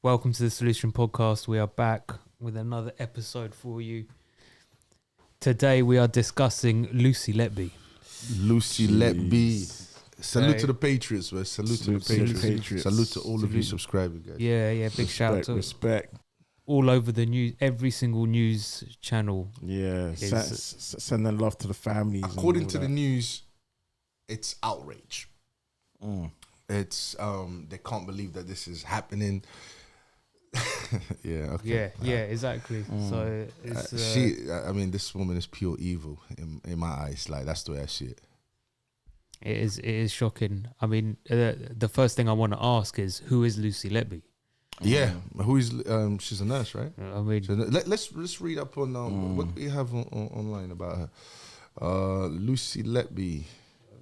Welcome to the Solution Podcast. We are back with another episode for you. Today we are discussing Lucy Letby. Lucy Letby. Salute to the Patriots, man. Salute to the Patriots. Salute to all of you subscribers, guys. Yeah, big shout out to respect. All over the news, every single news channel. Yeah, sending love to the families. According to the news, it's outrage. It's they can't believe that this is happening. Yeah, okay. Yeah, exactly. So it's I mean, this woman is pure evil in my eyes. Like, that's the way I see it. It is shocking. I mean, the first thing I want to ask is, who is Lucy Letby? Yeah, who is? She's a nurse, right? I mean, so let's read up on what do we have online about her. Lucy Letby.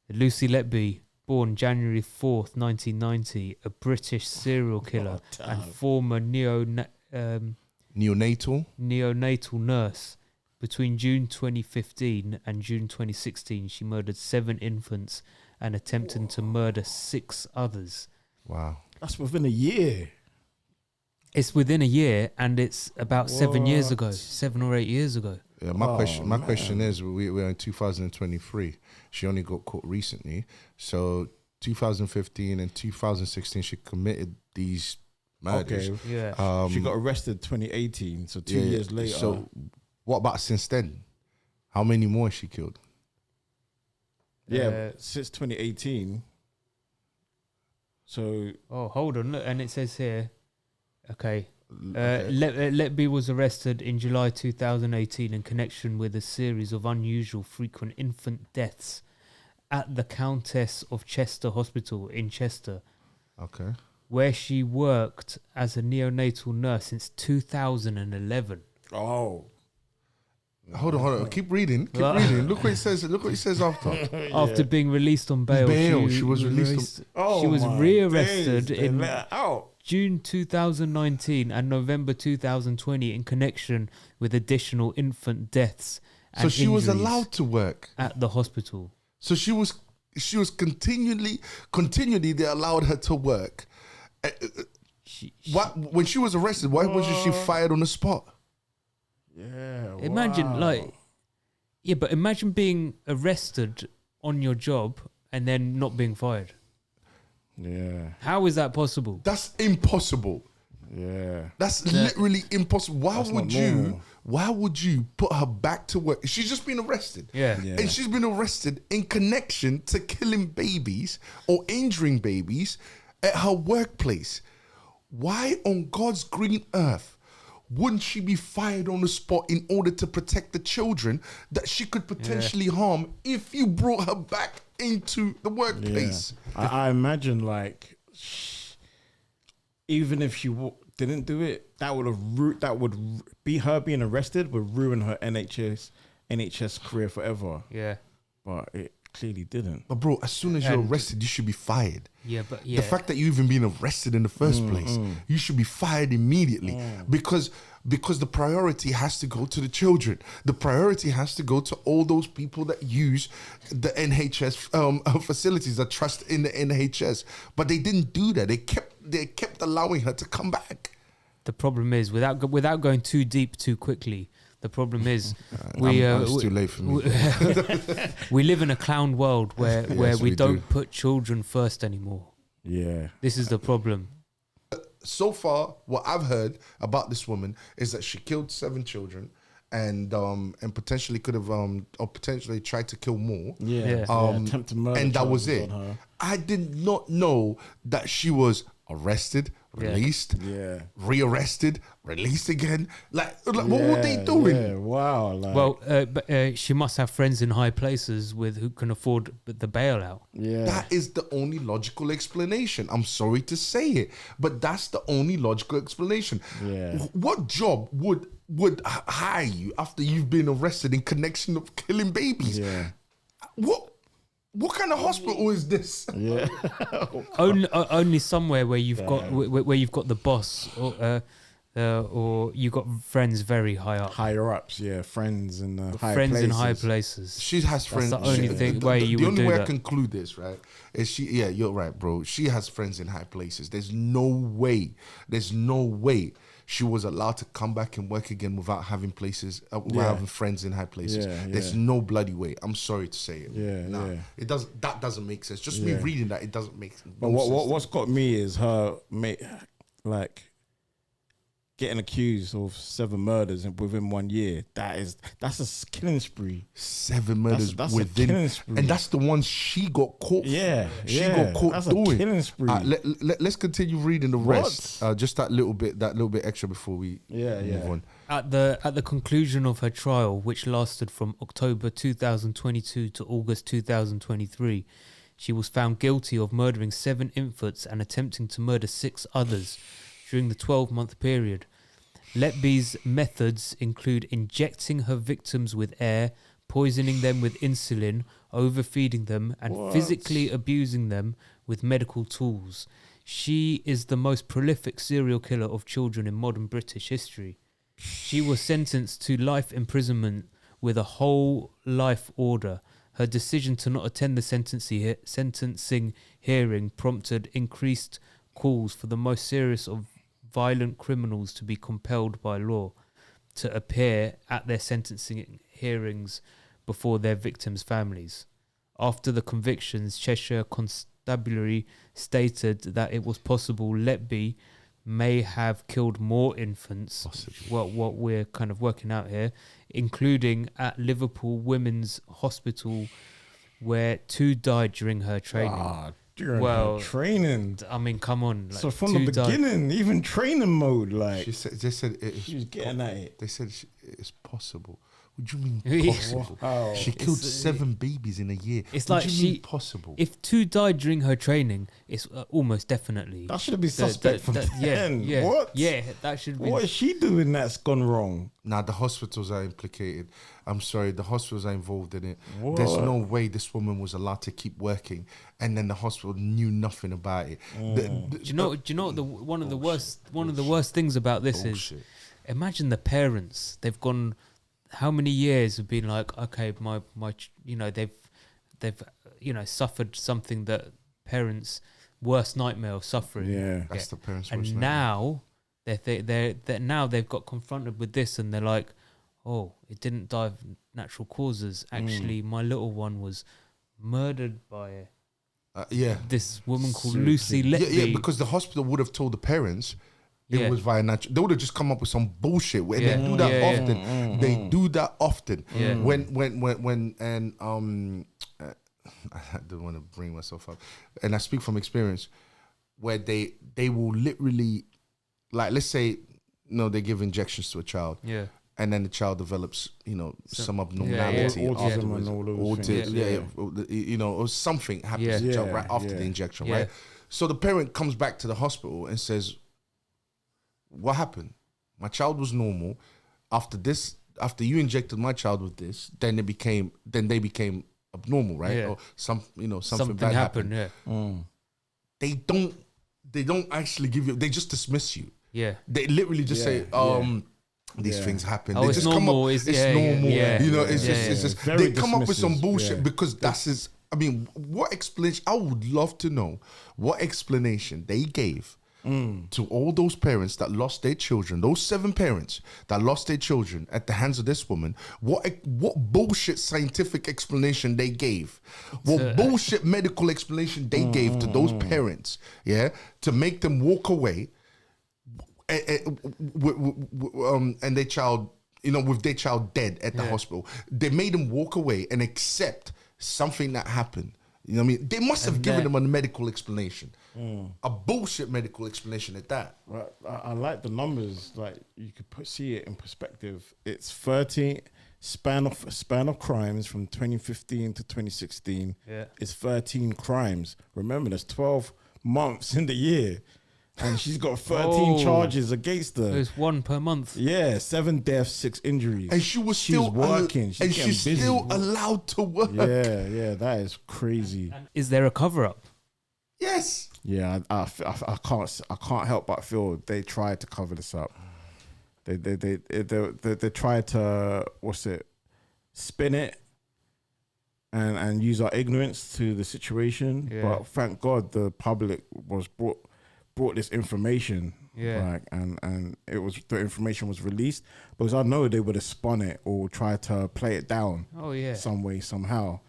Lucy Letby, born January 4th, 1990, a British serial killer and former neonatal nurse. Between June 2015 and June 2016, she murdered 7 infants and attempted to murder 6 others. Wow. That's within a year. It's within a year, and it's about 7 years ago, 7 or 8 years ago. Yeah, my question is, we're in 2023. She only got caught recently. So 2015 and 2016, she committed these murders. Okay. Yeah. She got arrested 2018, so 2 years later. So what about since then? How many more has she killed? Yeah, since 2018. So... Oh, hold on. Look, and it says here, okay. Letby was arrested in July 2018 in connection with a series of unusual frequent infant deaths at the Countess of Chester Hospital in Chester. Okay. Where she worked as a neonatal nurse since 2011. Oh. Hold on. Keep reading. Reading. Look what it says. After. After being released on bail, she was released. She was rearrested in let her out. June 2019 and November 2020 in connection with additional infant deaths. And so she was allowed to work at the hospital. So she was continually they allowed her to work. When she was arrested, why wasn't she fired on the spot? Yeah. Imagine but imagine being arrested on your job and then not being fired. Yeah. How is that possible? That's impossible. Yeah. That's literally impossible. Why would you put her back to work? She's just been arrested. Yeah. And she's been arrested in connection to killing babies or injuring babies at her workplace. Why on God's green earth wouldn't she be fired on the spot in order to protect the children that she could potentially harm if you brought her back into the workplace? Yeah. I imagine, like, even if she didn't do it, that would be her being arrested would ruin her NHS career forever. Yeah. But it clearly didn't. But bro, as soon as you're arrested, you should be fired. The fact that you even been arrested in the first place, you should be fired immediately because the priority has to go to the children. The priority has to go to all those people that use the NHS facilities, that trust in the NHS. But they didn't do that. They kept allowing her to come back. The problem is, without going too deep too quickly, the problem is it's too late for me. We live in a clown world where we don't put children first anymore. Yeah. This is the problem. So far, what I've heard about this woman is that she killed 7 children and potentially could have or potentially tried to kill more. Yeah. Attempted murder. And that was it. I did not know that she was arrested, released, rearrested, released again. Like what were they doing? Yeah, wow. But she must have friends in high places who can afford the bailout. Yeah, that is the only logical explanation. I'm sorry to say it, but that's the only logical explanation. Yeah. What job would hire you after you've been arrested in connection of killing babies? Yeah. What kind of hospital is this? Yeah. Only somewhere where you've got the boss or or you got friends very high up. Higher ups, yeah, friends in high Friends places. in high places. She has friends. That's the only way you the would only do way I that. conclude this, right, is she. Yeah, you're right, bro. She has friends in high places. There's no way. She was allowed to come back and work again without having without having friends in high places. Yeah, There's no bloody way. I'm sorry to say it. Yeah. It does. That doesn't make sense. Just me reading that, it doesn't make sense. But what's got me is her like getting accused of 7 murders within 1 year. That's a killing spree. 7 murders that's within, a killing spree. and that's the ones she got caught. She got caught that's doing. a killing spree. Let's continue reading the rest. Just that little bit extra before we move on. At the conclusion of her trial, which lasted from October 2022 to August 2023, she was found guilty of murdering 7 infants and attempting to murder 6 others during the 12-month period. Letby's methods include injecting her victims with air, poisoning them with insulin, overfeeding them, and physically abusing them with medical tools. She is the most prolific serial killer of children in modern British history. She was sentenced to life imprisonment with a whole life order. Her decision to not attend the sentencing hearing prompted increased calls for the most serious of violent criminals to be compelled by law to appear at their sentencing hearings before their victims' families. After the convictions, Cheshire Constabulary stated that it was possible Letby may have killed more infants, what we're kind of working out here, including at Liverpool Women's Hospital, where 2 died during her training. During her training. I mean, come on. So from the beginning, even training mode, like they said she was getting at it. They said it's possible. What do you mean possible? Wow. She killed 7 babies in a year. It's what like do you mean possible. If 2 died during her training, it's almost definitely that should be suspect from then. Yeah, what? Yeah, that should be. What is she doing that's gone wrong? Nah, the hospitals are implicated. I'm sorry, the hospitals are involved in it. What? There's no way this woman was allowed to keep working, and then the hospital knew nothing about it. Do you know? One of the worst things about this is, imagine the parents. They've gone. How many years have been like, okay, my they've suffered something that parents' worst nightmare of suffering. Yeah, that's the parents' worst and nightmare. now they've got confronted with this, and they're like, oh, it didn't die of natural causes. Actually, my little one was murdered by this woman called Lucy Letby. Yeah, because the hospital would have told the parents. It was via natural. They would have just come up with some bullshit, and they do that often. They do that often. Yeah. When I don't want to bring myself up, and I speak from experience, where they will literally, like, let's say, they give injections to a child, and then the child develops, some abnormality, autism and all those things. or something happens to the child right after the injection, right? So the parent comes back to the hospital and says, what happened? My child was normal. After you injected my child with this, then they became abnormal, right? Yeah. Or something bad happened. Yeah. They don't actually give you. They just dismiss you. Yeah. They literally just say, these things happen. Oh, They it's just normal. come up. It's normal. yeah. It's just Very they come up with some dismissive. bullshit because that's his. I mean, what explanation? I would love to know what explanation they gave to all those parents that lost their children, those 7 parents that lost their children at the hands of this woman. What bullshit scientific explanation they gave? What bullshit medical explanation they gave to those parents? Yeah, to make them walk away, and their child, with their child dead at the hospital. They made them walk away and accept something that happened. You know what I mean? They must have given them a medical explanation. A bullshit medical explanation at that. Right. I like the numbers. Like, you could see it in perspective. It's 30 span of crimes from 2015 to 2016. Yeah. It's 13 crimes. Remember, there's 12 months in the year, and she's got 13 charges against her. There's 1 per month. Yeah, 7 deaths, 6 injuries. And she's still working. She's still allowed to work. Yeah, that is crazy. And is there a cover up? Yes. Yeah, I can't help but feel they tried to cover this up. They try to spin it and use our ignorance to the situation. Yeah. But thank God the public was brought this information. Yeah. Like, and the information was released, because I know they would have spun it or tried to play it down. Oh yeah. Some way, somehow.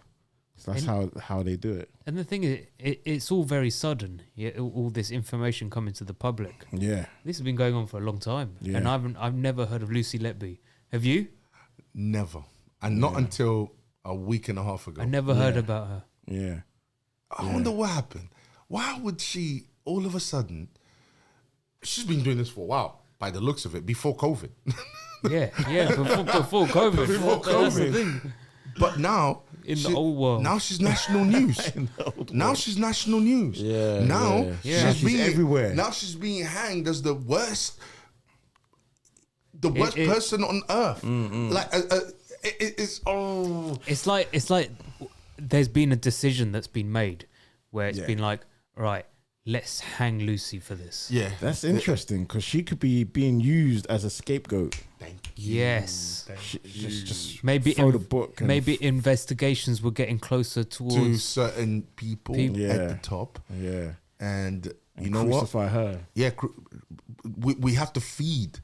So that's how they do it. And the thing is, it's all very sudden. Yeah, all this information coming to the public. Yeah. This has been going on for a long time, Yeah. and I've never heard of Lucy Letby. Have you? Never. And not until a week and a half ago. I never heard about her. Yeah. I wonder what happened. Why would she all of a sudden? She's been doing this for a while, by the looks of it, before COVID. Yeah, before COVID. Before That's the COVID. thing. But now, In the old world. now she's national news. Now she's national news. Yeah, Now yeah. she's being everywhere. Now she's being hanged as the worst person on earth. Like it's It's like there's been a decision that's been made where it's been like, right, let's hang Lucy for this. yeah. That's interesting, because she could be being used as a scapegoat. Thank you. Yes. Just Maybe throw the book. And maybe investigations were getting closer To towards. certain people Yeah. at the top, yeah. and you And know what? crucify her. Yeah, we have to feed.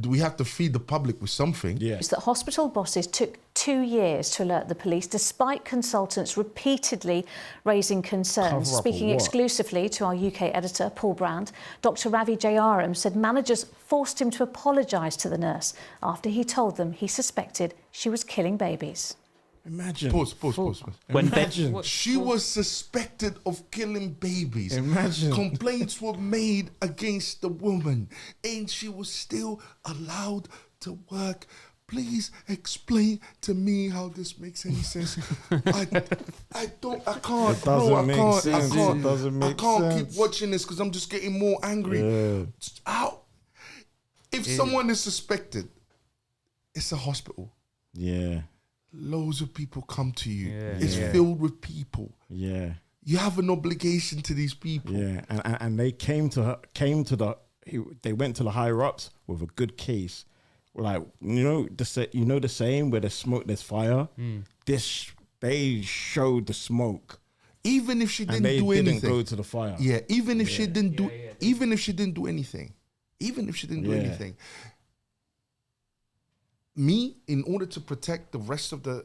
We have to feed the public with something. Yeah. That hospital bosses took 2 years to alert the police, despite consultants repeatedly raising concerns. Cover up or Speaking what? exclusively to our UK editor, Paul Brand, Dr Ravi Jayaram said managers forced him to apologise to the nurse after he told them he suspected she was killing babies. Imagine. Pause. Imagine. She was suspected of killing babies. Imagine. Complaints were made against the woman, and she was still allowed to work. Please explain to me how this makes any sense. I can't. It doesn't make sense. I can't. It doesn't make I can't sense. keep watching this because I'm just getting more angry. Yeah. How? If someone is suspected, it's a hospital. Yeah. Loads of people come to you. Yeah. It's Yeah. filled with people. Yeah. You have an obligation to these people. Yeah. And they they went to the higher ups with a good case. Like, the saying where there's smoke, there's fire. They showed the smoke. Even if she And didn't they do didn't anything. go to the fire. Yeah, even if she didn't do even if she didn't do anything. Even if she didn't do Yeah. anything. Me, in order to protect the rest of the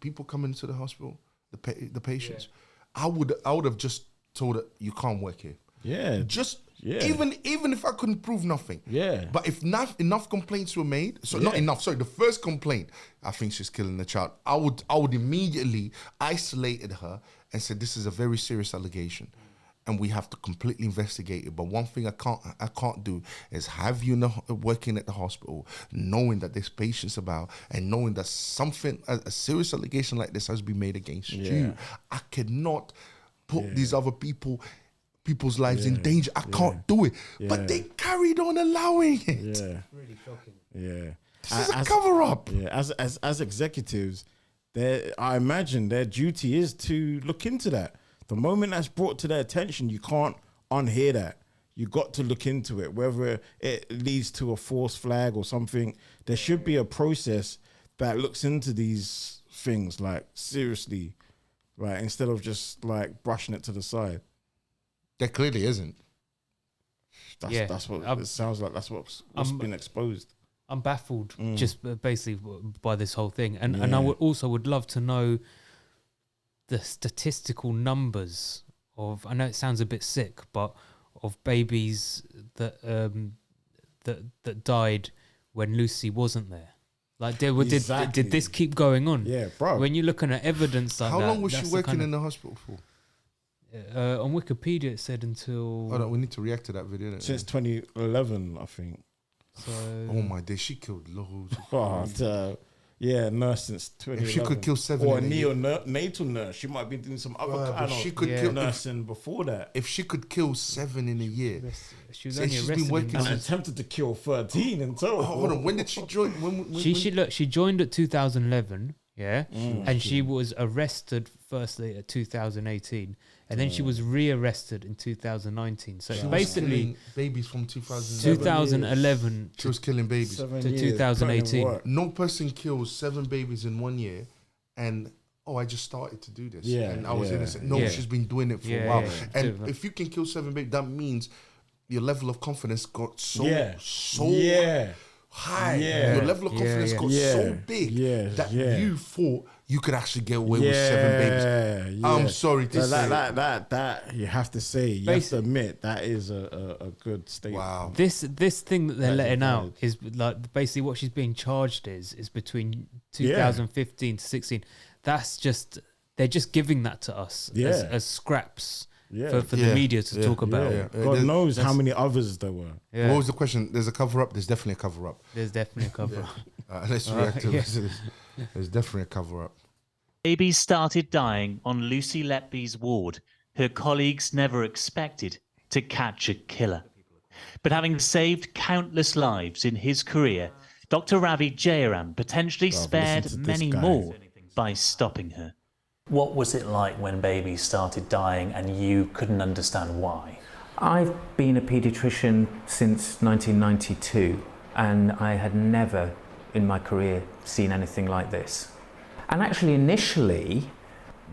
people coming into the hospital, the patients, I would have just told her, you can't work here. Yeah. Just Yeah. even if I couldn't prove nothing. Yeah. But if enough complaints were made, so not Yeah. enough. Sorry, the first complaint, I think she's killing the child. I would immediately isolated her and said, this is a very serious allegation, and we have to completely investigate it. But one thing I can't do is have you working at the hospital, knowing that there's patients about, and knowing that a serious allegation like this has been made against you. I cannot put these other people's lives in danger. I can't do it. But they carried on allowing it. Yeah. Really shocking. Yeah. This is a cover up. Yeah. As executives, I imagine their duty is to look into that. The moment that's brought to their attention, you can't unhear that. You got to look into it, whether it leads to a false flag or something. There should be a process that looks into these things, like, seriously, right? Instead of just like brushing it to the side. There clearly isn't. That's what it sounds like. That's what's been exposed. I'm baffled just basically by this whole thing, and I would love to know the statistical numbers of. I know it sounds a bit sick, but of babies that died when Lucy wasn't there. Like, did this keep going on? Yeah, bro. When you're looking at evidence like How that, long was she that's the working kind in the hospital for? on Wikipedia it said until. Hold on, we need to react to that video. Don't we? Since 2011, I think. So Oh my days, she killed loads. Nurse since 2011. If she could kill 7 or a in a year. neonatal nurse, she might be doing some other Right, kind but of she could kill- nursing before that. If she could kill 7 in a year, she was So only she's been arrested. working And since- attempted to kill 13 in total. hold on. When did she join? When She joined at 2011, and she was arrested firstly at 2018, And then she was rearrested in 2019. So She was basically, killing babies from 2011. 2011 She was killing babies. 7 to years, 2018. putting in work. No person kills 7 babies in 1 year and I just started to do this. Yeah, And I was yeah. innocent. No, Yeah. she's been doing it for Yeah, a while. yeah, yeah. And Super. if you can kill 7 babies, that means your level of confidence got so Yeah. high. Yeah. Your level of confidence got so big that you thought you could actually get away with 7 babies. I'm sorry to say. That you have to say, you have to admit that is a good statement. Wow. this thing that they're That is letting out valid. is like basically what she's being charged is between 2015 to 16. That's just they're just giving that to us as scraps for the media to talk about. Yeah. God knows how many others there were. Yeah. What was the question? There's a cover up. There's definitely a cover up. There's definitely a cover up. Let's react to this. There's definitely a cover up. Babies started dying on Lucy Letby's ward. Her colleagues never expected to catch a killer. But having saved countless lives in his career, Dr. Ravi Jayaram potentially spared listen to this many guy. more by stopping her. What was it like when babies started dying and you couldn't understand why? I've been a paediatrician since 1992 and I had never in my career seen anything like this. And actually initially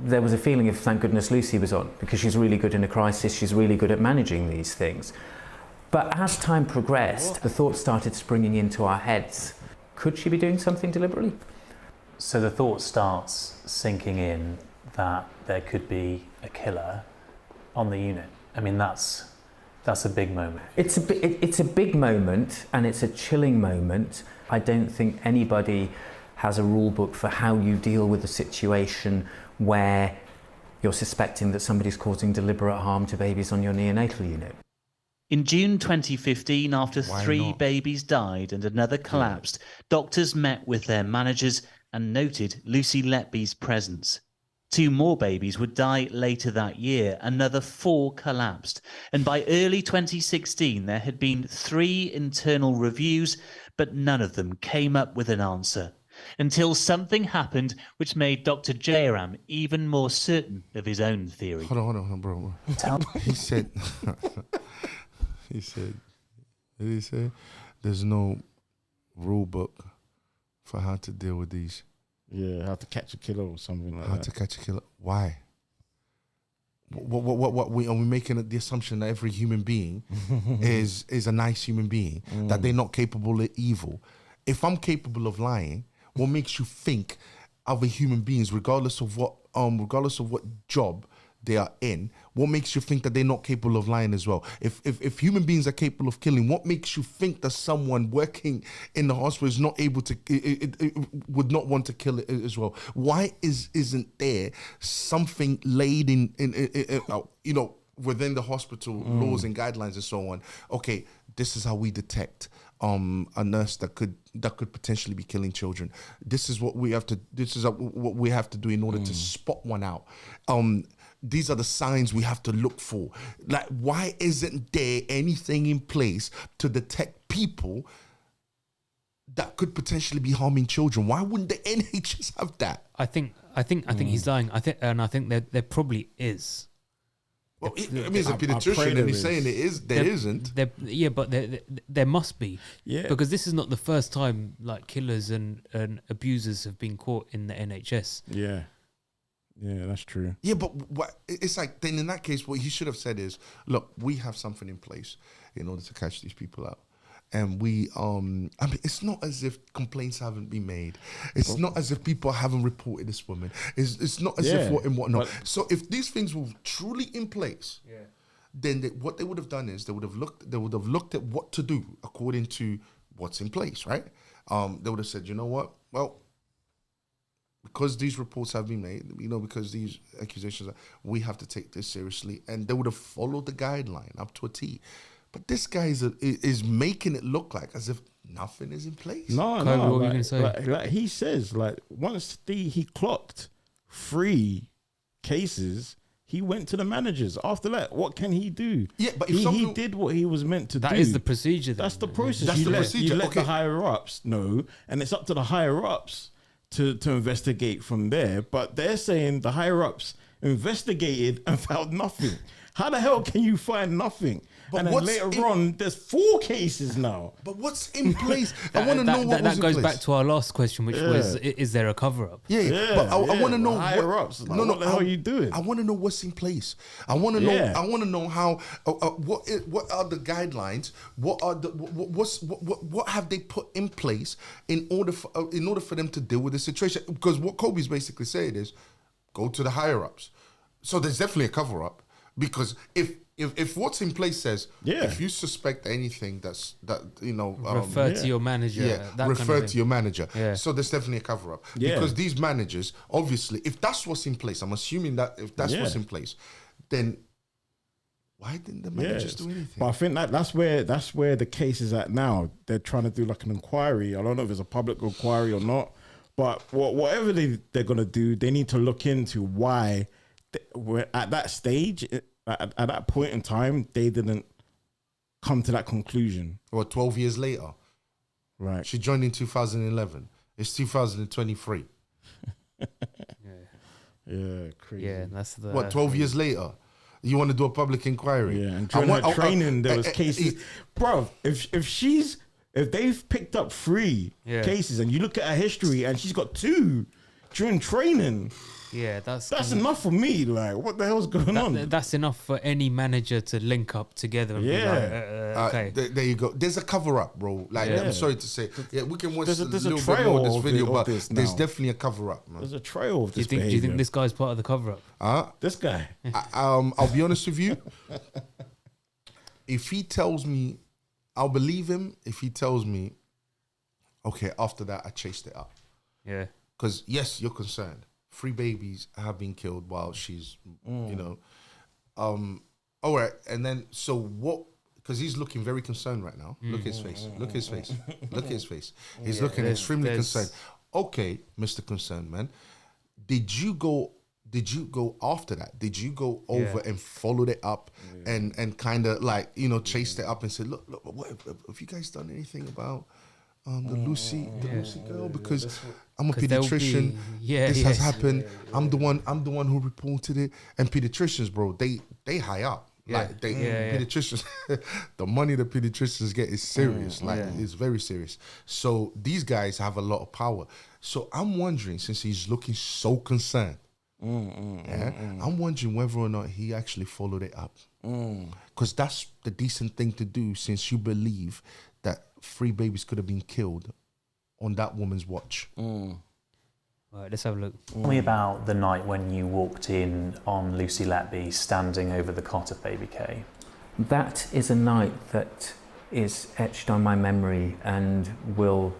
there was a feeling of thank goodness Lucy was on, because she's really good in a crisis, she's really good at managing these things. But as time progressed, the thoughts started springing into our heads. Could she be doing something deliberately? So the thought starts sinking in that there could be a killer on the unit. I mean, that's a big moment. It's a big moment and it's a chilling moment. I don't think anybody has a rule book for how you deal with a situation where you're suspecting that somebody's causing deliberate harm to babies on your neonatal unit. In June 2015, after Why 3 not? babies died and another collapsed, doctors met with their managers and noted Lucy Letby's presence. 2 more babies would die later that year, another 4 collapsed, and by early 2016 there had been 3 internal reviews, but none of them came up with an answer. Until something happened which made Dr. Jayaram even more certain of his own theory. Hold on, bro. He said, what did he say? There's no rule book for how to deal with these. Yeah, how to catch a killer or something like How that. to catch a killer. Why? What are we making the assumption that every human being is a nice human being, that they're not capable of evil? If I'm capable of lying, what makes you think other human beings, regardless of what job they are in, what makes you think that they're not capable of lying as well? If human beings are capable of killing, what makes you think that someone working in the hospital is not able to, would not want to kill it as well? Why isn't there something laid in within the hospital laws and guidelines and so on? Okay, this is how we detect a nurse that could potentially be killing children. This is what we have to. This is what we have to do in order to spot one out. These are the signs we have to look for. Like, why isn't there anything in place to detect people that could potentially be harming children? Why wouldn't the NHS have that? I think he's lying. I think there probably is. Well, I mean, he's a I pray pediatrician, and there he's is. saying there isn't. But there must be. Yeah. Because this is not the first time like killers and abusers have been caught in the NHS. Yeah. Yeah, that's true. Yeah, but it's like, then in that case, what he should have said is, look, we have something in place in order to catch these people out. And we, I mean, it's not as if complaints haven't been made. It's not as if people haven't reported this woman. It's not as if what and whatnot. So if these things were truly in place, then what they would have done is they would have looked at what to do according to what's in place, right? They would have said, you know what? Well, because these reports have been made, because these accusations, we have to take this seriously. And they would have followed the guideline up to a T. But this guy is making it look like as if nothing is in place. No, What were you like, gonna say? like he says, like once he clocked 3 cases, he went to the managers. After that, what can he do? Yeah, but if he something- did what he was meant to do. That is the procedure. That's the process. That's the procedure. You let Okay. the higher ups know, and it's up to the higher ups to investigate from there. But they're saying the higher ups investigated and found nothing. How the hell can you find nothing? But and then what's later on, there's 4 cases now. But what's in place? I want to know what was that in goes place. back to our last question, which was, is there a cover-up? Yeah, but I want to know higher ups. Like, what the hell are you doing? I want to know what's in place. I want to know. I want to know how. What are the guidelines? What have they put in place in order for them to deal with the situation? Because what Kobe's basically saying is, go to the higher ups. So there's definitely a cover up, because if what's in place says, if you suspect anything refer to your manager. Refer to your manager. Yeah. So there's definitely a cover up, because these managers, obviously, if that's what's in place, I'm assuming that if that's what's in place, then why didn't the managers do anything? But I think that's where the case is at now. They're trying to do like an inquiry. I don't know if it's a public inquiry or not, but whatever they're gonna do, they need to look into why we're at that stage. At that point in time, they didn't come to that conclusion. 12 years later. Right. She joined in 2011. It's 2023. Yeah, crazy. Yeah, that's the... 12 years later? You want to do a public inquiry? Yeah, and during her training, there was cases... Bro, if they've picked up 3 cases, and you look at her history, and she's got 2 during training... Yeah, that's enough for me. Like, what the hell's going on? That's enough for any manager to link up together. And be like, okay, there you go. There's a cover up, bro. Like, I'm sorry to say, we can watch there's a a little bit trail more of this video, but this there's now. definitely a cover up, man. There's a trail of this. Do you think this guy's part of the cover up? This guy. I'll be honest with you. If he tells me, I'll believe him. If he tells me, okay, after that I chased it up. Yeah. Because yes, you're concerned. 3 babies have been killed while she's, all right. And then, so what, because he's looking very concerned right now. Look at his face. Look at his face. Look at his face. He's looking extremely concerned. Okay, Mr. Concerned Man, did you go after that? Did you go over and followed it up and kind of like, chased it up and said, look, what have you guys done anything about the Lucy girl? Because I'm a pediatrician. This has happened. I'm the one who reported it. And pediatricians, bro, they high up. Pediatricians, the money the pediatricians get is serious. It's very serious. So these guys have a lot of power. So I'm wondering, since he's looking so concerned, I'm wondering whether or not he actually followed it up. Because that's the decent thing to do, since you believe that 3 babies could have been killed on that woman's watch. All right, let's have a look. Tell me about the night when you walked in on Lucy Letby standing over the cot of baby K. That is a night that is etched on my memory and will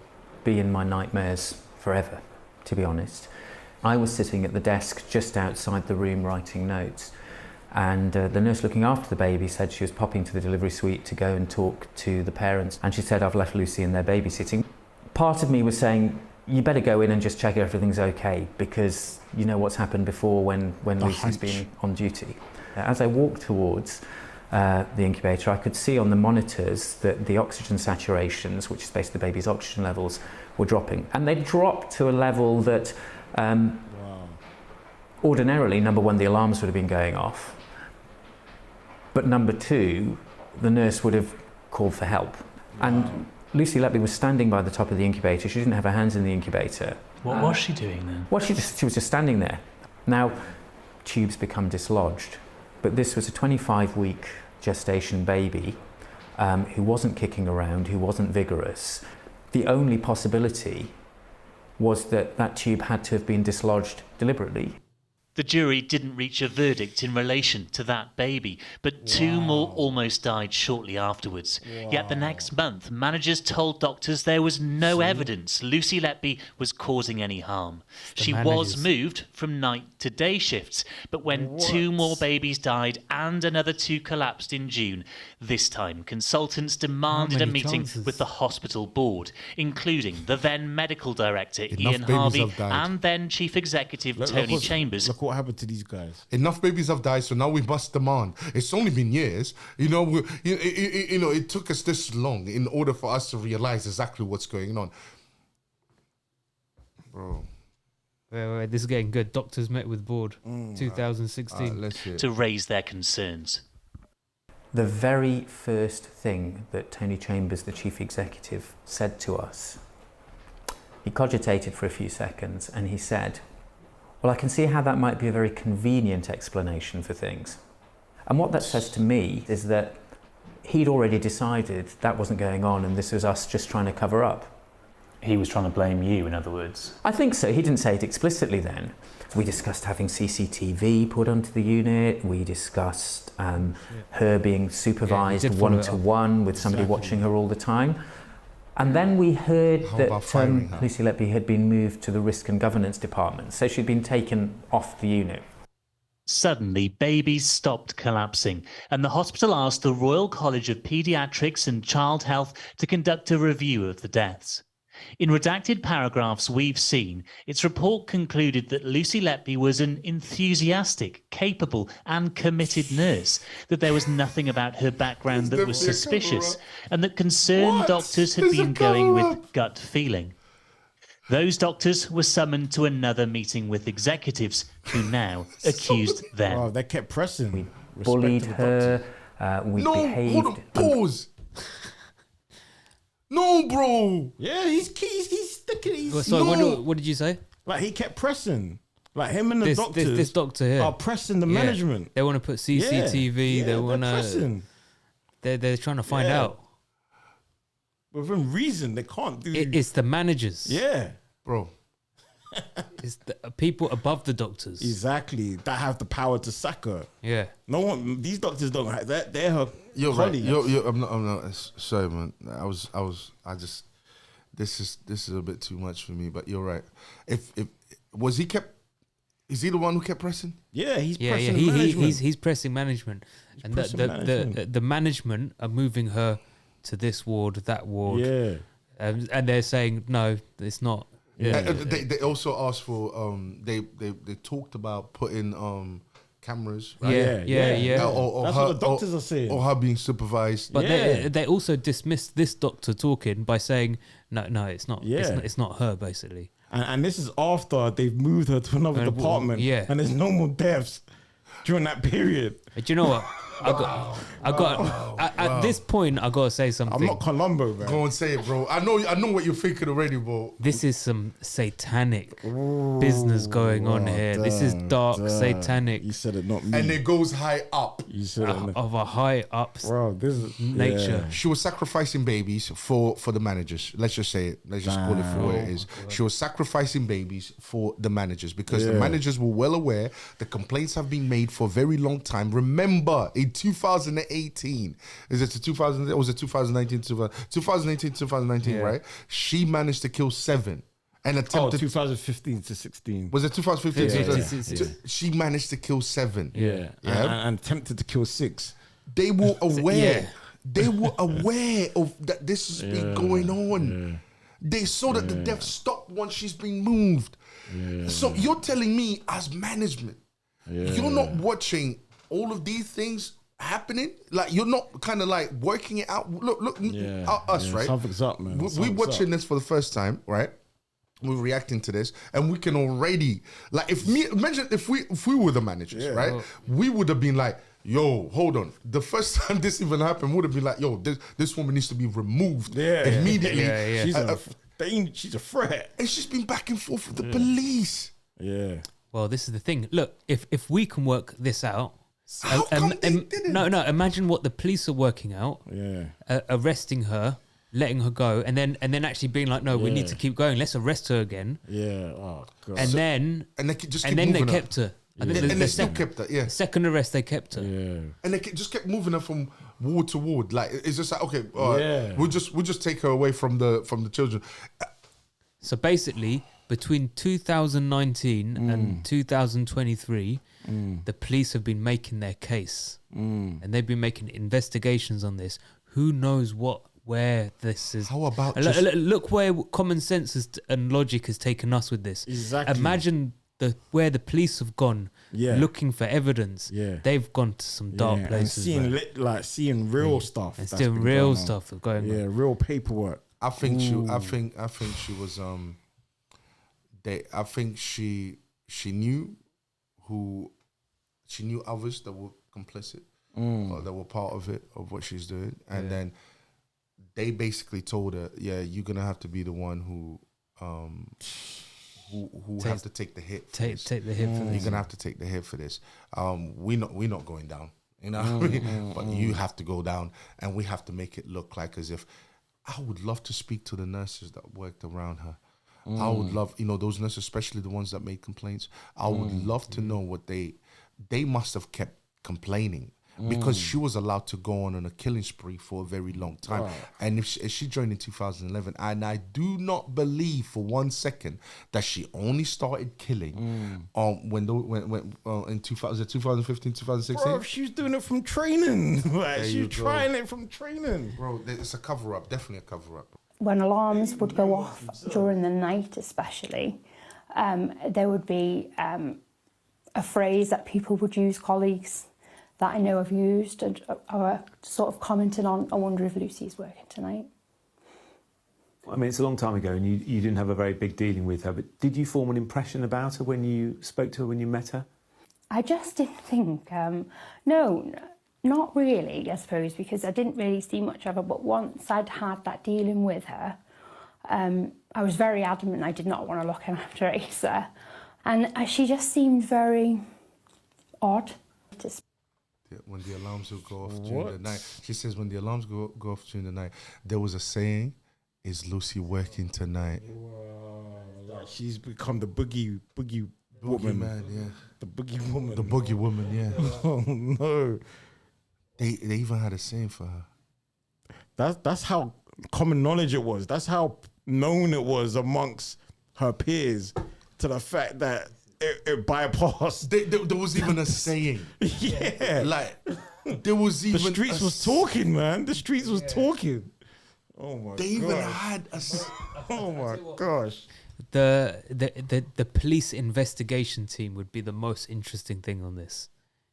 be in my nightmares forever, to be honest. I was sitting at the desk just outside the room writing notes, and the nurse looking after the baby said she was popping to the delivery suite to go and talk to the parents, and she said, I've left Lucy in there babysitting. Part of me was saying, you better go in and just check everything's okay, because you know what's happened before when Lucy's been on duty. As I walked towards the incubator, I could see on the monitors that the oxygen saturations, which is basically the baby's oxygen levels, were dropping. And they dropped to a level that ordinarily, number one, the alarms would have been going off. But number 2, the nurse would have called for help. And Lucy Letby was standing by the top of the incubator. She didn't have her hands in the incubator. What was she doing then? Well, she was just standing there. Now, tubes become dislodged, but this was a 25-week gestation baby who wasn't kicking around, who wasn't vigorous. The only possibility was that that tube had to have been dislodged deliberately. The jury didn't reach a verdict in relation to that baby, but 2 more almost died shortly afterwards. Yet the next month, managers told doctors there was no evidence Lucy Letby was causing any harm. She was moved from night to day shifts, but when 2 more babies died and another 2 collapsed in June, this time consultants demanded a meeting with the hospital board, including the then medical director Ian Harvey and then chief executive Tony Chambers. Look what happened to these guys. Enough babies have died, so now we must demand. It's only been years. It took us this long in order for us to realize exactly what's going on. Bro, Wait, this is getting good. Doctors met with board, 2016. Let's hear it. to raise their concerns. The very first thing that Tony Chambers, the chief executive, said to us, he cogitated for a few seconds and he said, well, I can see how that might be a very convenient explanation for things. And what that says to me is that he'd already decided that wasn't going on and this was us just trying to cover up. He was trying to blame you, in other words. I think so. He didn't say it explicitly then. We discussed having CCTV put onto the unit. We discussed her being supervised one-to-one with somebody watching her all the time. And then we heard that Lucy Letby had been moved to the Risk and Governance Department. So she'd been taken off the unit. Suddenly, babies stopped collapsing, and the hospital asked the Royal College of Paediatrics and Child Health to conduct a review of the deaths. In redacted paragraphs we've seen, its report concluded that Lucy Letby was an enthusiastic, capable and committed nurse, that there was nothing about her background that was suspicious, and that concerned doctors had been going with gut feeling. Those doctors were summoned to another meeting with executives who now accused them. Oh, they kept pressing. We bullied her, we behaved... Hold on, pause. No, bro. Yeah, he's sticking. What did you say? Like, he kept pressing. Like, him and the doctors this doctor here are pressing the management. They want to put CCTV. Yeah, they want to. They're trying to find out. Within reason, they can't do. It's the managers. Yeah, bro. It's the people above the doctors. Exactly, that have the power to sack her. Yeah. No one. These doctors don't have that. They're her. You're colleagues. right. I'm not. Sorry, man. This is a bit too much for me. But you're right. If was he kept? Is he the one who kept pressing? Yeah, he's pressing management. He's pressing management, and the management are moving her to this ward, that ward. Yeah, and they're saying no, it's not. Yeah. They also asked for they talked about putting cameras. Right? Yeah. Or that's her, what the doctors are saying. Or her being supervised. But they also dismissed this doctor talking by saying no, it's not. Yeah. It's not her basically. And this is after they've moved her to another department. Yeah. And there's no more deaths during that period. Do you know what? At this point, I gotta say something. I'm not Columbo, man. Go and say it, bro. I know what you're thinking already, bro. This is some satanic business going on here. This is dark, satanic. You said it, not me. And it goes high up. You said it. Of a high up nature. She was sacrificing babies for the managers. Let's just say it. Let's just call it for what it is. She was sacrificing babies for the managers because the managers were well aware the complaints have been made for a very long time. Remember, in 2018, is it 2000? Or was it 2019? 2019, right? She managed to kill 7 and attempted. 2015 to 16. Was it 2015? Yeah. She managed to kill 7. Yeah. And attempted to kill 6. They were aware. They were aware of that this has been going on. They saw that the death stopped once she's been moved. So you're telling me, as management, you're not watching all of these things happening? Like, you're not kind of like working it out? Look, us, right? Something's up, man. We're watching this for the first time, right? We're reacting to this, and we can already, like, imagine if we were the managers, right? We would have been like, yo, hold on. The first time this even happened would have been like, yo, this woman needs to be removed immediately. She's a threat. And she's been back and forth with the police. Yeah. Well, this is the thing. Look, if we can work this out, how come they didn't? No. Imagine what the police are working out. Yeah. Arresting her, letting her go, and then actually being like, no, we need to keep going. Let's arrest her again. Yeah. Oh god. And then they just and then they kept her. And they still kept her. Yeah. Second arrest, they kept her. Yeah. And they just kept moving her from ward to ward. Like, it's just like, okay, we'll just take her away from the children. So basically, between 2019 and 2023, the police have been making their case, and they've been making investigations on this. Who knows where this is? How about look where common sense and logic has taken us with this? Exactly. Imagine where the police have gone looking for evidence. Yeah. They've gone to some dark places. And seeing real stuff. And still real stuff going on. Yeah, real paperwork. I think she was I think she knew others that were complicit or that were part of it, of what she's doing, and then they basically told her, yeah, you're gonna have to be the one who have to take the hit. Take the hit for this. You're gonna have to take the hit for this. We're not going down. You know what I mean? But you have to go down, and we have to make it look like as if. I would love to speak to the nurses that worked around her. I would love, those nurses, especially the ones that made complaints. I would love to know what they must have kept complaining, because she was allowed to go on a killing spree for a very long time. And if she joined in 2011, and I do not believe for 1 second that she only started killing when in 2015, 2016. Bro, she was doing it from training. Like, she was trying it from training. Bro, it's a cover-up, definitely a cover-up. When alarms would go off during the night especially, there would be a phrase that people would use, colleagues that I know have used and are sort of commenting on, I wonder if Lucy's working tonight. I mean, it's a long time ago and you didn't have a very big dealing with her, but did you form an impression about her when you spoke to her, when you met her? I just didn't think, no, not really, I suppose, because I didn't really see much of her, but once I'd had that dealing with her, I was very adamant I did not want to look after Asa. And she just seemed very odd. When the alarms would go off during the night. She says when the alarms go off during the night, there was a saying, is Lucy working tonight? Wow. Like she's become the boogie woman. Man, yeah. The boogie woman. The boogie woman, yeah. Oh, no. They even had a saying for her. That's how common knowledge it was. That's how known it was amongst her peers, to the fact that it bypassed. There was even a saying. Yeah. Like, there was even... The streets was talking, man. The streets was talking. Oh, my God. They even had a... Oh, my gosh. The police investigation team would be the most interesting thing on this.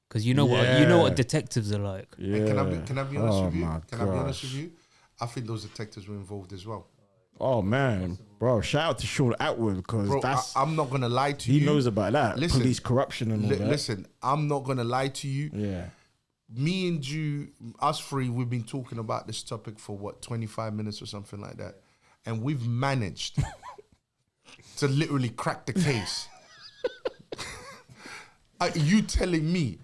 Because you know what detectives are like. Yeah. And can I be honest with you? Can I be honest with you? I think those detectives were involved as well. Oh, man. Bro, shout out to Sean Atwood, because that's... I'm not going to lie to you. He knows about that. Listen, police corruption and all that. Listen, I'm not going to lie to you. Yeah. Me and you, us three, we've been talking about this topic for 25 minutes or something like that. And we've managed to literally crack the case. You telling me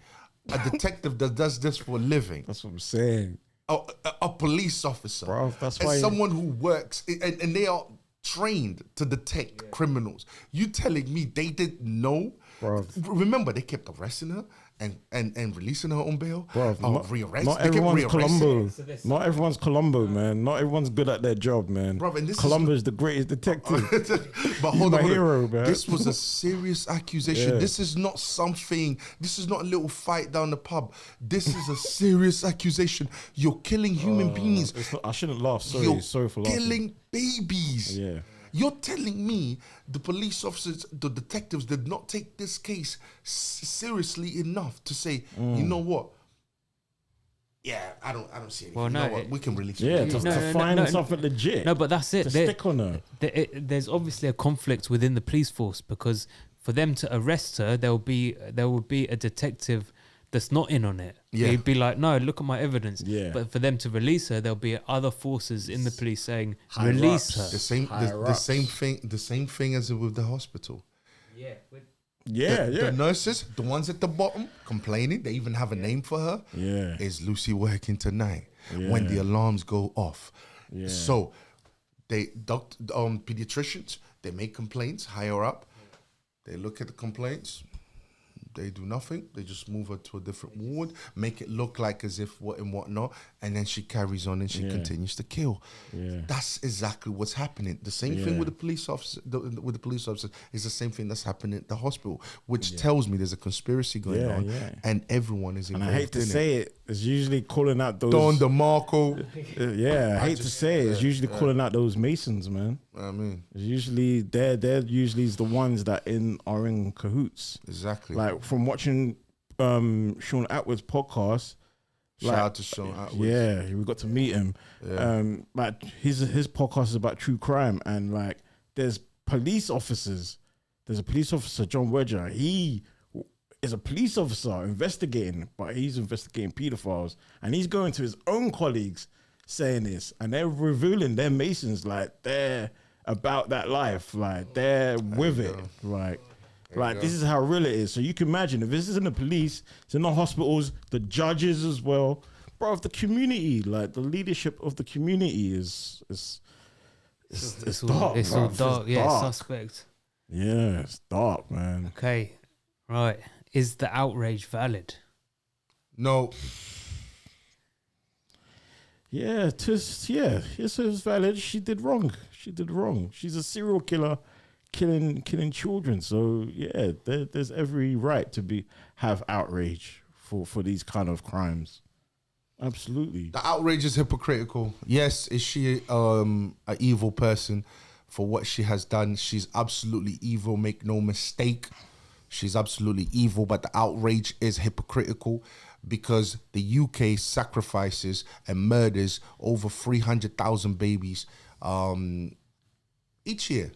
a detective that does this for a living? That's what I'm saying. A police officer, bro, that's and why someone who works and they are trained to detect criminals. You telling me they didn't know? Bro. Remember, they kept arresting her and releasing her on bail. Bro, not everyone's Columbo. Not everyone's Columbo, man. Not everyone's good at their job, man. Bro, and Columbo's the greatest detective. But hold on, hero, man. This was a serious accusation. Yeah. This is not a little fight down the pub. This is a serious accusation. You're killing human beings. I shouldn't laugh. Sorry, You're sorry for laughing. killing babies. Yeah. You're telling me the police officers, the detectives did not take this case seriously enough to say, you know what? Yeah, I don't see anything. Well, no, you know what? We can release Yeah, it. to find something legit. No, but that's it. To stick on her. There's obviously a conflict within the police force, because for them to arrest her, there will be a detective that's not in on it. Yeah. He'd be like, no, look at my evidence. Yeah. But for them to release her, there'll be other forces in the police saying, release her. The same thing as with the hospital. Yeah. The nurses, the ones at the bottom complaining, they even have a name for her. Yeah. Is Lucy working tonight? Yeah. When the alarms go off. Yeah. So pediatricians, they make complaints higher up. They look at the complaints. They do nothing. They just move her to a different ward, make it look like as if what and what not, and then she carries on and she continues to kill. Yeah. That's exactly what's happening. The same thing with the police officer. With the police officers is the same thing that's happening at the hospital, which tells me there's a conspiracy going on, and everyone is involved. And I hate to say it, it's usually calling out those Don DeMarco. I hate to say it, it's usually calling out those Masons, man. I mean, it's usually they're usually the ones that are in cahoots. Exactly. Like from watching Sean Atwood's podcast. Shout out to Sean Atwood. Yeah, we got to meet him. Yeah. Like his podcast is about true crime, and like there's police officers There's a police officer, John Wedger. He is a police officer investigating, but he's investigating paedophiles, and he's going to his own colleagues saying this, and they're revealing they're Masons, like they're about that life, like they're with it, like this is how real it is. So you can imagine if this is in the police, it's in the hospitals, the judges as well, bro. If the community, like the leadership of the community is dark. It's all dark. Yeah, it's suspect. Yeah, it's dark, man. Okay, right. Is the outrage valid? No. Yeah, yes, it was valid. She did wrong. She's a serial killer, killing children. So yeah, there's every right to have outrage for these kind of crimes. Absolutely. The outrage is hypocritical. Yes, is she an evil person for what she has done? She's absolutely evil. Make no mistake. She's absolutely evil, but the outrage is hypocritical because the UK sacrifices and murders over 300,000 babies each year.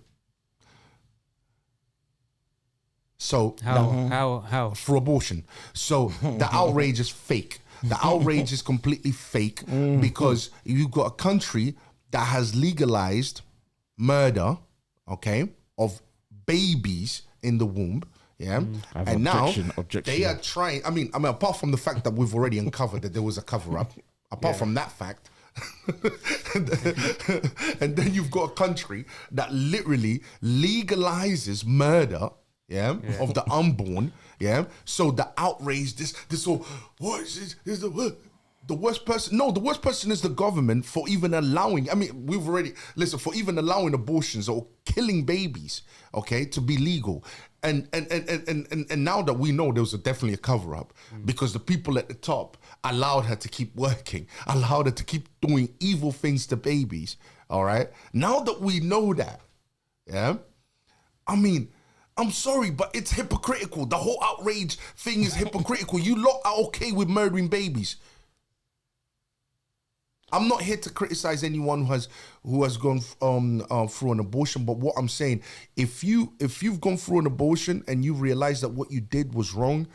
So how for abortion. So the outrage is fake. The outrage is completely fake because you've got a country that has legalized murder, okay, of babies in the womb. Yeah, and now they are trying. I mean, apart from the fact that we've already uncovered that there was a cover-up, apart from that fact, and then you've got a country that literally legalizes murder, of the unborn, So the outrage, this whole what is the worst person? No, the worst person is the government for even allowing. I mean, for even allowing abortions or killing babies, okay, to be legal. And now that we know there was definitely a cover-up because the people at the top allowed her to keep working, allowed her to keep doing evil things to babies, all right? Now that we know that, I mean, I'm sorry, but it's hypocritical. The whole outrage thing is hypocritical. You lot are okay with murdering babies. I'm not here to criticize anyone who has gone through an abortion, but what I'm saying, if you've gone through an abortion and you realize that what you did was wrong,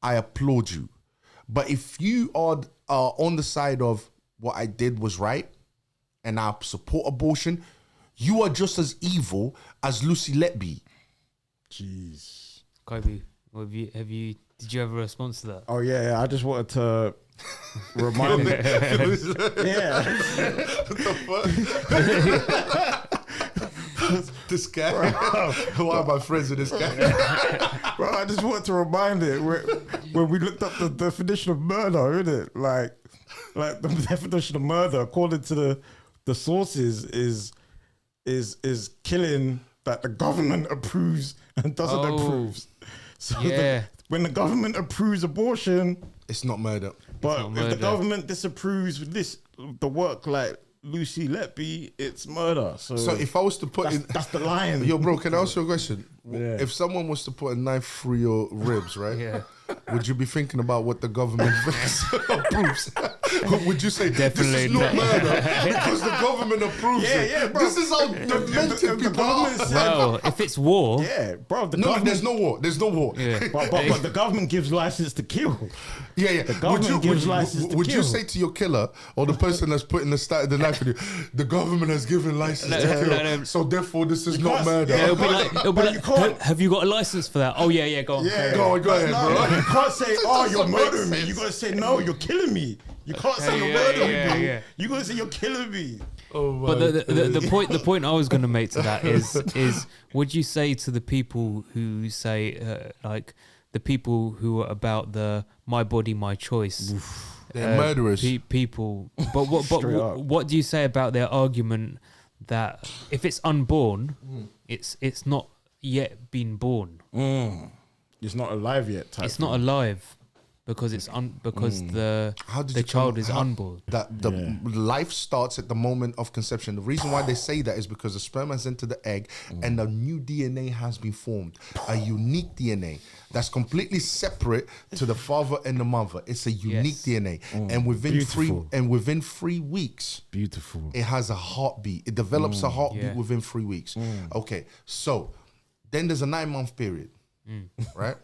I applaud you. But if you are on the side of what I did was right and I support abortion, you are just as evil as Lucy Letby. Jeez, Kobe, did you have a response to that? Oh yeah, I just wanted to remind it. This guy. Why am I friends with this guy? Bro, I just wanted to remind it when we looked up the definition of murder, isn't it? Like the definition of murder, according to the sources, is killing that the government approves and doesn't approve. So when the government approves abortion, it's not murder. But if the government disapproves the work like Lucy Letby, it's murder. So if I was to put that's the line. Yo, bro, can I ask you a question? Yeah. If someone was to put a knife through your ribs, right? Would you be thinking about what the government approves? Would you say definitely this is not murder because the government approves it? Yeah, bro. This is how demented people are. Well, if it's war, bro. There's no war. There's no war. Yeah. but the government gives license to kill. Yeah. The government gives license to kill. Would you say to your killer or the person that's putting the knife in you, the government has given license to kill, so therefore this is not murder? Yeah, it'll be like, have you got a license for that? Oh yeah, go on. Yeah, go ahead, bro. You can't say, you're murdering me. You gotta say, no, you're killing me. You can't say you're murdering me. You gotta say you're killing me. But the point I was going to make to that is would you say to the people who say like the people who are about the my body my choice, they're murderers, people? But what do you say about their argument that if it's unborn, it's not yet been born? It's not alive yet. It's not alive. Because the child is unborn. The life starts at the moment of conception. The reason why they say that is because the sperm has entered the egg and a new DNA has been formed, a unique DNA that's completely separate to the father and the mother. It's a unique DNA, and within 3 weeks, it has a heartbeat. It develops a heartbeat within 3 weeks. Okay, so Then there's a 9-month period, right?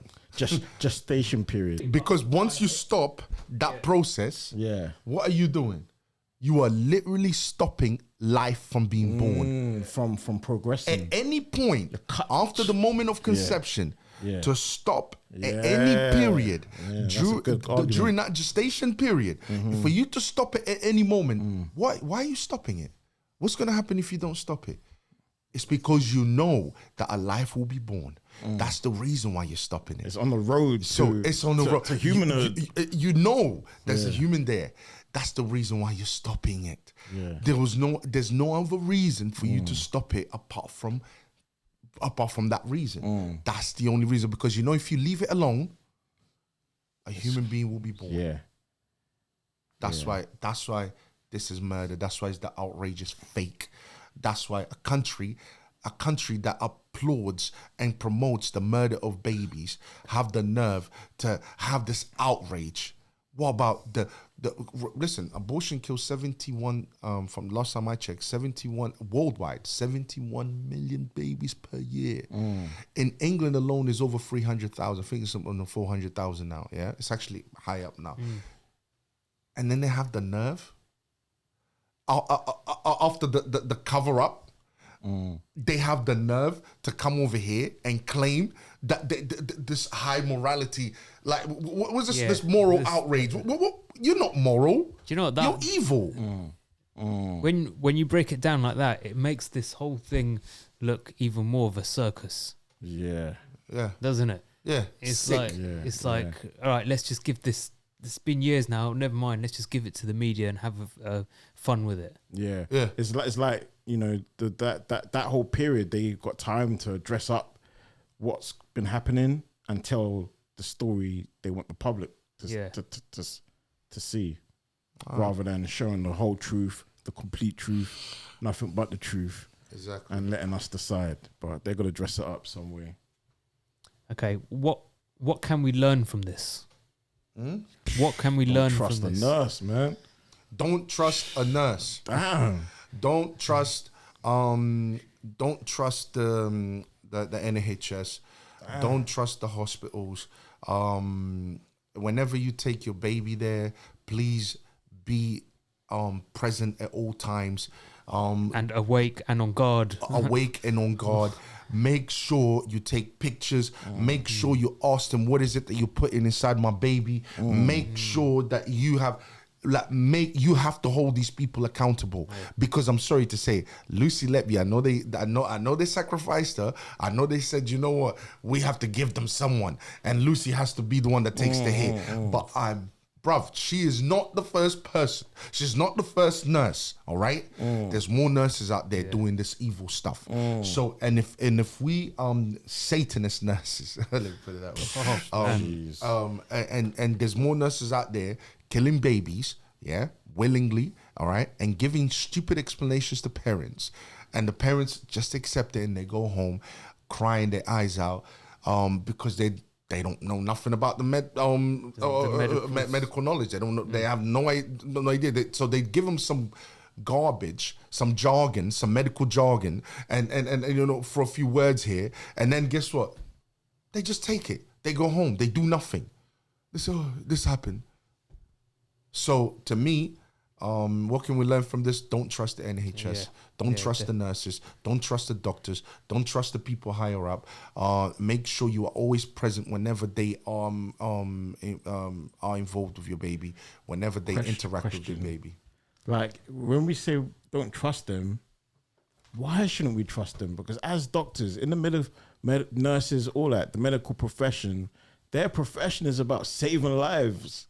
Gestation period. Because once you stop that process, what are you doing? You are literally stopping life from being born. From progressing. At any point after the moment of conception, to stop at any period during that gestation period, for you to stop it at any moment, why are you stopping it? What's going to happen if you don't stop it? It's because you know that a life will be born. That's the reason why you're stopping it. It's on the road. It's on the road to humanhood. You know there's a human there. That's the reason why you're stopping it. There's no other reason for you to stop it apart from that reason. That's the only reason, because you know if you leave it alone, a human being will be born. That's why this is murder. That's why it's the outrageous fake. That's why a country that applauds and promotes the murder of babies have the nerve to have this outrage. What about listen, abortion kills 71, from last time I checked, 71 worldwide, 71 million babies per year. In England alone is over 300,000. I think it's on 400,000 now. Yeah, it's actually high up now. And then they have the nerve, after the cover up, they have the nerve to come over here and claim that this high morality, like what was this moral outrage? What, you're not moral. Do you know what that? You're evil. When you break it down like that, it makes this whole thing look even more of a circus. Doesn't it? It's sick. like all right, let's just give this. It's been years now. Never mind. Let's just give it to the media and have fun with it. It's like you know that whole period. They got time to dress up what's been happening and tell the story they want the public to see, rather than showing the whole truth, the complete truth, nothing but the truth, and letting us decide. But they're gonna dress it up some way. Okay, what can we learn from this? What can we learn from this? Don't trust a nurse, man. Don't trust a nurse. Damn. Don't trust the NHS. Damn. Don't trust the hospitals. Whenever you take your baby there, please be present at all times. And awake and on guard. Awake and on guard. Make sure you take pictures. Make sure you ask them, what is it that you're putting inside my baby? Make sure that you have to hold these people accountable, because I'm sorry to say, Lucy Letby, I know they sacrificed her. I know they said, you know what, we have to give them someone, and Lucy has to be the one that takes the hit. But bruv, she is not the first person. She's not the first nurse. All right, there's more nurses out there doing this evil stuff. So, and if we Satanist nurses, let me put it that way. And there's more nurses out there killing babies, willingly, all right, and giving stupid explanations to parents, and the parents just accept it and they go home crying their eyes out, because they don't know nothing about the medical knowledge. They don't know. They have no idea. So they give them some garbage, some jargon, some medical jargon, and you know, for a few words here, and then guess what? They just take it. They go home. They do nothing. They say, oh, this happened. So to me, what can we learn from this? Don't trust the NHS. Don't trust the nurses. Don't trust the doctors. Don't trust the people higher up. Make sure you are always present whenever they are involved with your baby, whenever they interact with your baby. Like when we say don't trust them, why shouldn't we trust them? Because as doctors, in the middle of nurses, all that, the medical profession, their profession is about saving lives.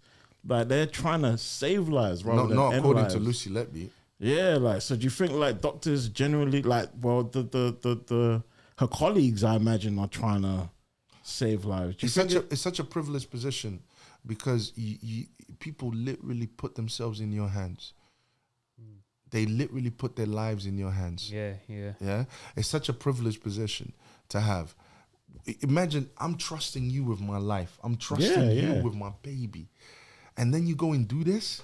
Like they're trying to save lives rather than not end according lives. to Lucy Letby. Yeah, like, so do you think like doctors generally, like, well, her colleagues, I imagine, are trying to save lives? It's such a privileged position, because people literally put themselves in your hands. They literally put their lives in your hands. Yeah. It's such a privileged position to have. Imagine I'm trusting you with my life. I'm trusting you with my baby. And then you go and do this?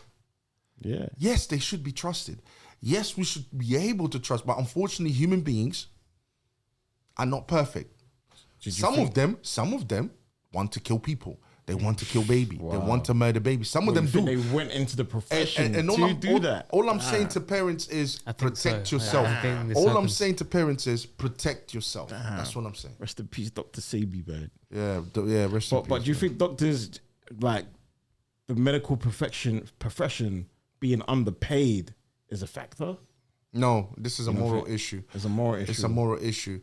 Yeah. Yes, they should be trusted. Yes, we should be able to trust. But unfortunately, human beings are not perfect. Some of them want to kill people. They want to kill baby. They want to murder baby. Some of them do. They went into the profession and to do that. All I'm saying to parents is protect yourself. All I'm saying to parents is protect yourself. That's what I'm saying. Rest in peace, Dr. Sebi, man. Yeah, rest in peace. But do you think doctors, like the medical profession being underpaid is a factor? No, this is a moral issue. It's a moral issue. It's a moral issue.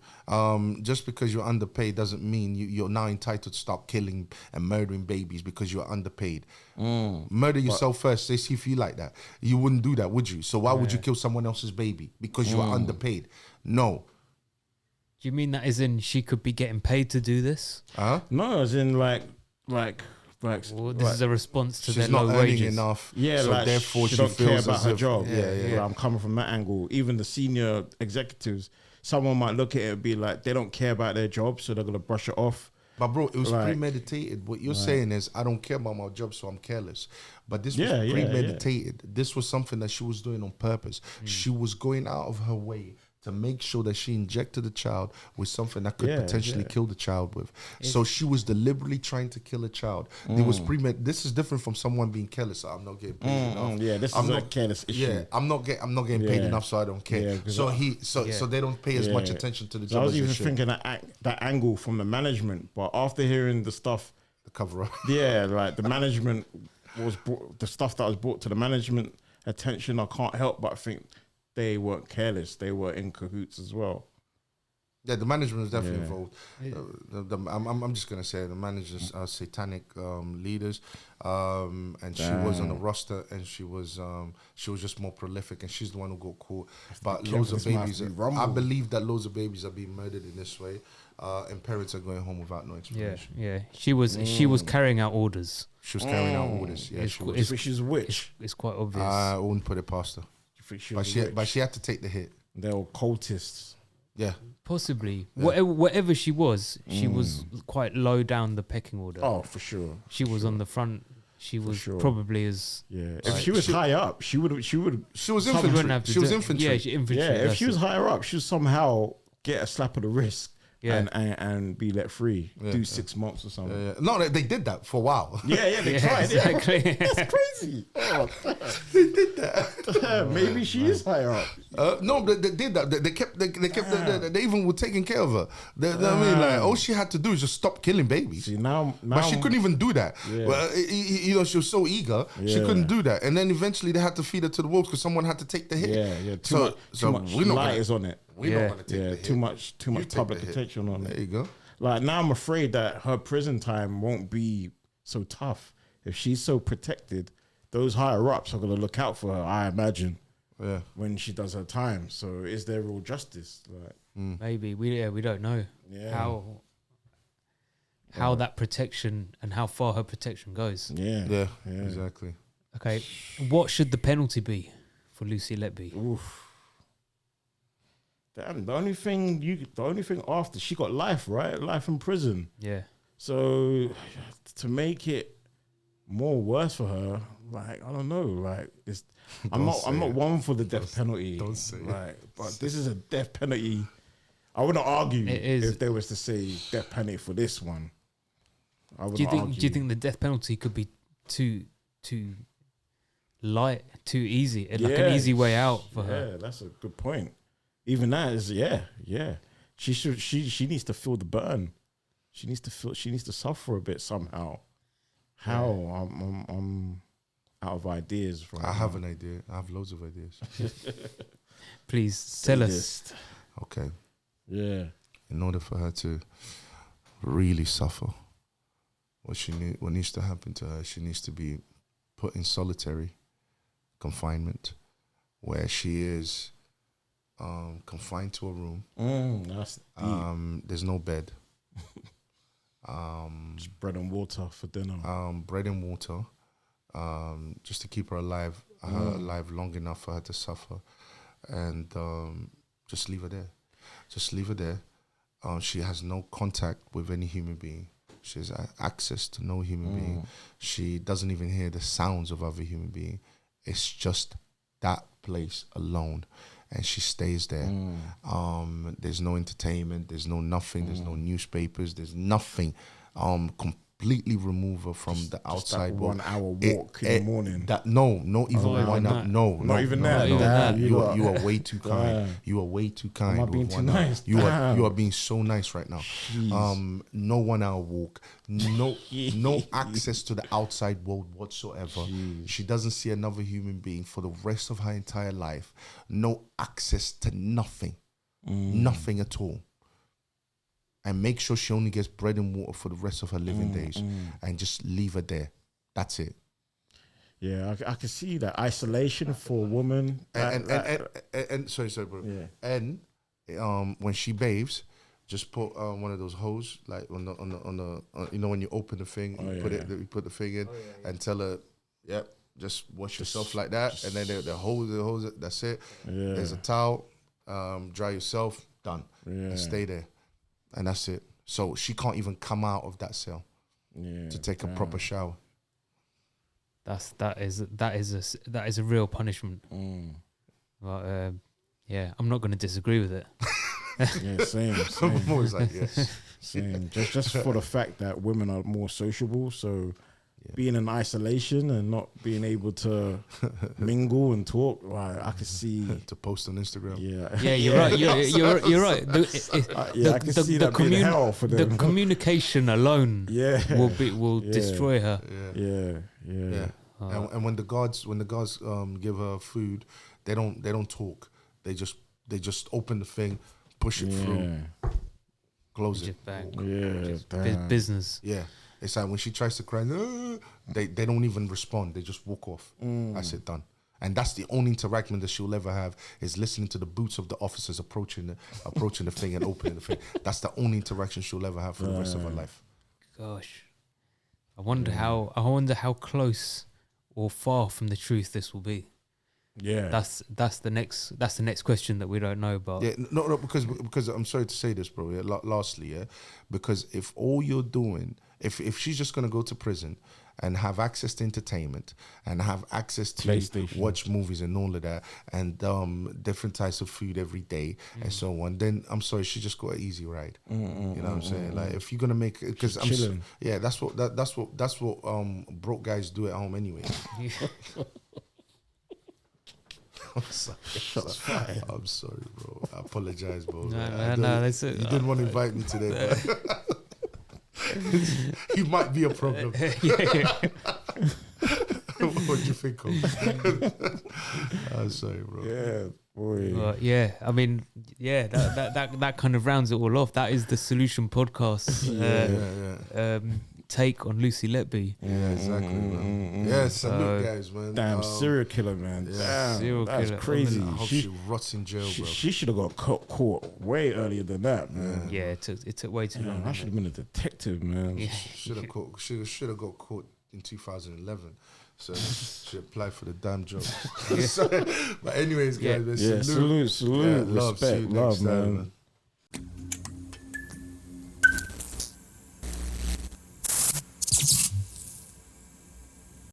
Just because you're underpaid doesn't mean you're now entitled to start killing and murdering babies because you're underpaid. Murder yourself first. They see if you like that. You wouldn't do that, would you? So why would you kill someone else's baby? Because you are underpaid. No. Do you mean that as in she could be getting paid to do this? No, as in like well, this is a response to she's their not low earning wages. enough. Yeah, so like therefore she don't care feels about as her if- job. Yeah. I'm coming from that angle. Even the senior executives, someone might look at it and be like, they don't care about their job, so they're gonna brush it off. But bro, it was Like- premeditated. What you're saying is, I don't care about my job, so I'm careless. But this was Yeah, yeah, premeditated. This was something that she was doing on purpose. She was going out of her way to make sure that she injected the child with something that could potentially kill the child with. So she was deliberately trying to kill a child. It was This is different from someone being careless. I'm not getting paid enough. Yeah, this I'm is a not- careless issue. Yeah, I'm not getting paid enough, so I don't care. Yeah, 'cause so they don't pay as much attention to the So I job was as even they should. thinking that angle from the management, but after hearing the stuff, The cover up. yeah, like the management the stuff that was brought to the management attention, I can't help but think they weren't careless. They were in cahoots as well. Yeah, the management was definitely involved. I'm just gonna say the managers are satanic leaders, and she was on the roster, and she was just more prolific, and she's the one who got caught. But loads of babies, I believe that loads of babies are being murdered in this way, and parents are going home without no explanation. Yeah. She was carrying out orders. She was carrying out orders. Yeah, she was. She's a witch. It's quite obvious. I wouldn't put it past her, but she had to take the hit. They're all cultists. Yeah. Possibly. Whatever she was quite low down the pecking order. Oh, for sure. She was on the front. She was probably as... Yeah. If she was high up, she would. She was Probably wouldn't have infantry. to She was do- infantry. Yeah, infantry. Yeah, if that's she was it. higher up, she'd somehow get a slap of the wrist and be let free. Do 6 months or something. No, they did that for a while. Yeah, they tried. Yeah. Exactly. That's crazy. Oh, They did that. maybe she is higher up. No, but they did that. They even were taking care of her. I mean, like, all she had to do is just stop killing babies. See, now But she couldn't even do that. Yeah. Well, she was so eager, she couldn't do that. And then eventually they had to feed her to the wolves because someone had to take the hit. Yeah. Too much light is on it. We're not going to take the hit. Too much take public the hit. attention on There it. you go. Like now, I'm afraid that her prison time won't be so tough if she's so protected. Those higher ups are going to look out for her, I imagine. Yeah. When she does her time. So is there real justice? Like, Maybe. We don't know how that protection and how far her protection goes. Yeah, exactly. Okay. What should the penalty be for Lucy Letby? Oof. Damn, the only thing after she got life, right? Life in prison. Yeah. So to make it more worse for her, like I don't know, like I'm not one for the death penalty. Don't say it. Like, but this is a death penalty. I wouldn't argue It is. if they was to say death penalty for this one. I wouldn't Do argue. you think the death penalty could be too light, too easy, like an easy way out for her? Yeah, that's a good point. Even that is she needs to feel the burn. She needs to suffer a bit somehow. How? I'm out of ideas right I now. have an idea. I have loads of ideas. Please tell us. Okay. Yeah. In order for her to really suffer, what needs to happen to her, she needs to be put in solitary confinement where she is confined to a room. That's deep. There's no bed. Just bread and water for dinner. Bread and water, just to keep her alive long enough for her to suffer, and just leave her there. Just leave her there. She has no contact with any human being. She has access to no human being. She doesn't even hear the sounds of other human being. It's just that place alone. and she stays there. There's no entertainment, there's no nothing, there's no newspapers, there's nothing. Completely remove her from the outside world. 1 hour walk in the morning. Not even 1 hour. No, even no, that. no. Damn, You are way too kind. You are way too kind. Am I being with too 1 hour. nice? You Damn. are being so nice right now. Jeez. No 1 hour walk. No access to the outside world whatsoever. Jeez. She doesn't see another human being for the rest of her entire life. No access to nothing. Nothing at all. And make sure she only gets bread and water for the rest of her living days, and just leave her there. That's it. Yeah, I can see that isolation for a woman. And sorry, bro. Yeah. And when she bathes, just put one of those hose like on the you know, when you open the thing, you put the thing in, and tell her, yep, just wash yourself like that, and then the hose. That's it. Yeah. There's a towel. Dry yourself. Done. Yeah. And stay there. And that's it. So she can't even come out of that cell to take a proper shower. That is a real punishment. But yeah, I'm not going to disagree with it. Yeah, same. I'm always like, yes. Same. Just for the fact that women are more sociable, so being in isolation and not being able to mingle and talk, I can see to post on Instagram. Yeah, you're right. You're right. I can see that being hell for them. The communication alone, will destroy her. Yeah. And when the guards give her food, they don't talk. They just open the thing, push it through, close it. Business. Yeah. It's like when she tries to cry, they don't even respond. They just walk off. That's it, done. And that's the only interaction that she'll ever have, is listening to the boots of the officers approaching the thing and opening the thing. That's the only interaction she'll ever have for the rest of her life. Gosh, I wonder how close or far from the truth this will be. Yeah, that's the next question that we don't know about. Yeah, no, because I'm sorry to say this, bro. Yeah, lastly, because if all you're doing, if she's just gonna go to prison and have access to entertainment and have access to watch movies and all of that, and different types of food every day and so on, then I'm sorry, she just got an easy ride. You know what I'm saying? Like, if you're gonna make, because that's what broke guys do at home anyway. I'm sorry. I'm sorry, bro. I apologize, bro. No, that's it. You didn't want to invite me today, but you might be a problem. What do you think of? I'm sorry, bro. Yeah, boy. I mean, that kind of rounds it all off. That is the Solution Podcast. Take on Lucy Letby. Yeah, exactly, man. Yeah, salute, guys, man. Damn, serial killer, man. Yeah. Damn, that's crazy. I hope she rots in jail, bro. She should have got caught way earlier than that, man. Yeah, it took way too long. I should have been a detective, man. Should have got caught in 2011. So she applied for the damn job. But anyways, guys, salute, respect, love, man.